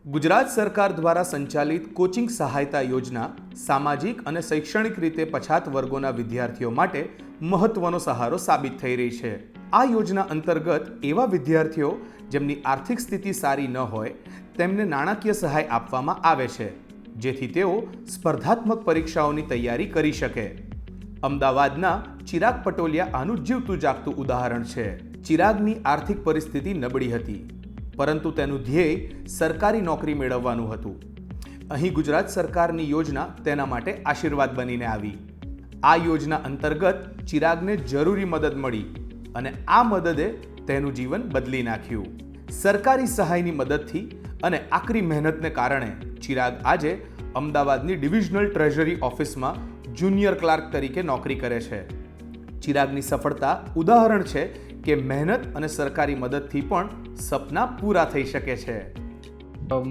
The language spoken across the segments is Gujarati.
ગુજરાત સરકાર દ્વારા સંચાલિત કોચિંગ સહાયતા યોજના સામાજિક અને શૈક્ષણિક રીતે પછાત વર્ગોના વિદ્યાર્થીઓ માટે મહત્વનો સહારો સાબિત થઈ રહી છે. આ યોજના અંતર્ગત એવા વિદ્યાર્થીઓ જેમની આર્થિક સ્થિતિ સારી ન હોય તેમને નાણાકીય સહાય આપવામાં આવે છે, જેથી તેઓ સ્પર્ધાત્મક પરીક્ષાઓની તૈયારી કરી શકે. અમદાવાદના ચિરાગ પટોલિયા આનું જીવતું જાગતું ઉદાહરણ છે. ચિરાગની આર્થિક પરિસ્થિતિ નબળી હતી, પરંતુ તેનું ધ્યેય સરકારી નોકરી મેળવવાનું હતું. અહીં ગુજરાત સરકારની યોજના તેના માટે આશીર્વાદ બનીને આવી. આ યોજના અંતર્ગત ચિરાગને જરૂરી મદદ મળી અને આ મદદે તેનું જીવન બદલી નાખ્યું. સરકારી સહાયની મદદથી અને આકરી મહેનતને કારણે ચિરાગ આજે અમદાવાદની ડિવિઝનલ ટ્રેઝરી ઓફિસમાં જુનિયર ક્લાર્ક તરીકે નોકરી કરે છે. ચિરાગની સફળતા ઉદાહરણ છે કે મહેનત અને સરકારી મદદથી પણ સપના પૂરા થઈ શકે છે.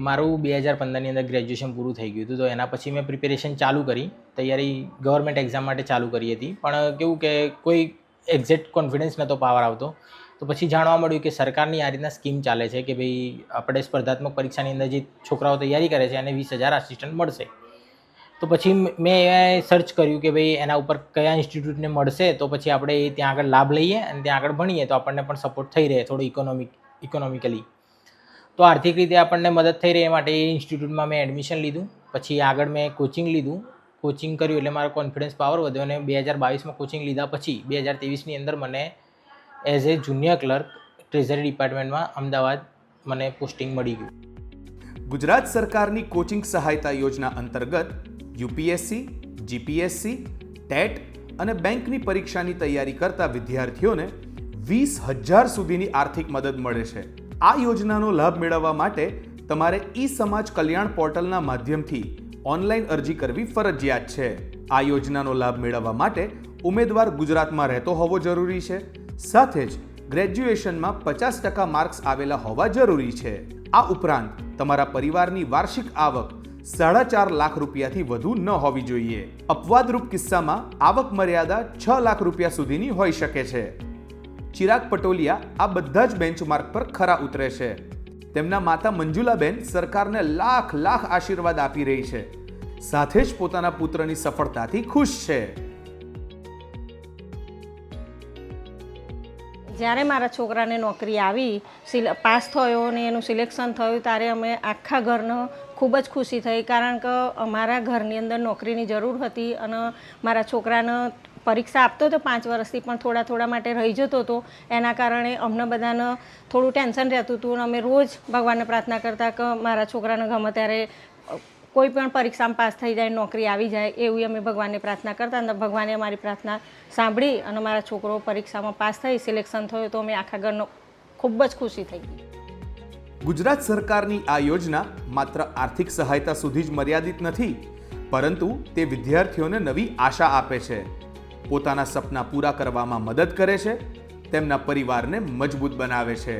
મારું 2015ની અંદર ગ્રેજ્યુએશન પૂરું થઈ ગયું હતું, તો એના પછી મેં પ્રિપેરેશન ચાલુ કરી, તૈયારી ગવર્મેન્ટ એક્ઝામ માટે ચાલુ કરી હતી. પણ કેવું કે કોઈ એક્ઝેક્ટ કોન્ફિડન્સ નહોતો પાવર આવતો. તો પછી જાણવા મળ્યું કે સરકારની આ રીતના સ્કીમ ચાલે છે કે ભાઈ આપણે સ્પર્ધાત્મક પરીક્ષાની અંદર જે છોકરાઓ તૈયારી કરે છે એને 20,000 આસિસ્ટન્ટ મળશે. તો પછી મેં સર્ચ કર્યું કે ભાઈ એના ઉપર કયા ઇન્સ્ટિટ્યૂટને મળશે, તો પછી આપણે ત્યાં આગળ લાભ લઈએ અને ત્યાં આગળ ભણીએ તો આપણને પણ સપોર્ટ થઈ રહે થોડું ઇકોનોમિકલી. તો આર્થિક રીતે આપણને મદદ થઈ રહે એ માટે એ ઇન્સ્ટિટ્યૂટમાં મેં એડમિશન લીધું. પછી આગળ મેં કોચિંગ લીધું. કોચિંગ કર્યું એટલે મારો કોન્ફિડન્સ પાવર વધ્યો અને 2022માં કોચિંગ લીધા પછી 2023ની અંદર મને as a junior clerk treasury ડિપાર્ટમેન્ટમાં અમદાવાદ મને પોસ્ટિંગ મળી ગયું. ગુજરાત સરકારની કોચિંગ સહાયતા યોજના અંતર્ગત યુપીએસસી, જીપીએસસી, ટેટ અને બેંકની પરીક્ષાની તૈયારી કરતા વિદ્યાર્થીઓને 20,000 સુધીની આર્થિક મદદ મળે છે. આ યોજનાનો લાભ મેળવવા માટે તમારે ઈ સમાજ કલ્યાણ પોર્ટલના માધ્યમથી ઓનલાઈન અરજી કરવી ફરજિયાત છે. આ યોજનાનો લાભ મેળવવા માટે ઉમેદવાર ગુજરાતમાં રહેતો હોવો જરૂરી છે. સાથે જ ગ્રેજ્યુએશનમાં 50% માર્ક્સ આવેલા હોવા જરૂરી છે. આ ઉપરાંત તમારા પરિવારની વાર્ષિક આવક 4.5 લાખ રૂપિયાથી વધુ ન હોવી જોઈએ. અપવાદરૂપ કિસ્સામાં આવક મર્યાદા 6 લાખ રૂપિયા સુધીની હોઈ શકે છે. ચિરાગ પટોલિયા આ બધા જ બેન્ચમાર્ક પર ખરા ઉતરે છે. તેમના માતા મંજુલાબેન સરકારને લાખ આશીર્વાદ આપી રહી છે. સાથે જ પોતાના પુત્રની સફળતાથી ખુશ છે. જ્યારે મારા છોકરાને નોકરી આવી, પાસ થયો અને એનું સિલેક્શન થયું, ત્યારે અમે આખા ઘરનો ખૂબ જ ખુશી થઈ, કારણ કે અમારા ઘરની અંદર નોકરીની જરૂર હતી અને મારા છોકરાને પરીક્ષા આપતો હતો 5 વર્ષથી, પણ થોડા માટે રહી જતો હતો. એના કારણે અમને બધાને થોડું ટેન્શન રહેતું હતું અને અમે રોજ ભગવાનને પ્રાર્થના કરતા કે મારા છોકરાને ગમે ત્યારે કોઈ પણ પરીક્ષામાં પાસ થઈ જાય, નોકરી આવી જાય, એવી અમે ભગવાનને પ્રાર્થના કરતા. અને ભગવાને અમારી પ્રાર્થના સાંભળી અને મારા છોકરો પરીક્ષામાં પાસ થઈ, સિલેક્શન થયું, તો અમે આખા ઘરનો ખૂબ જ ખુશી થઈ ગઈ. ગુજરાત સરકારની આ યોજના માત્ર આર્થિક સહાયતા સુધી જ મર્યાદિત નથી, પરંતુ તે વિદ્યાર્થીઓને નવી આશા આપે છે, પોતાના સપના પૂરા કરવામાં મદદ કરે છે, તેમના પરિવારને મજબૂત બનાવે છે.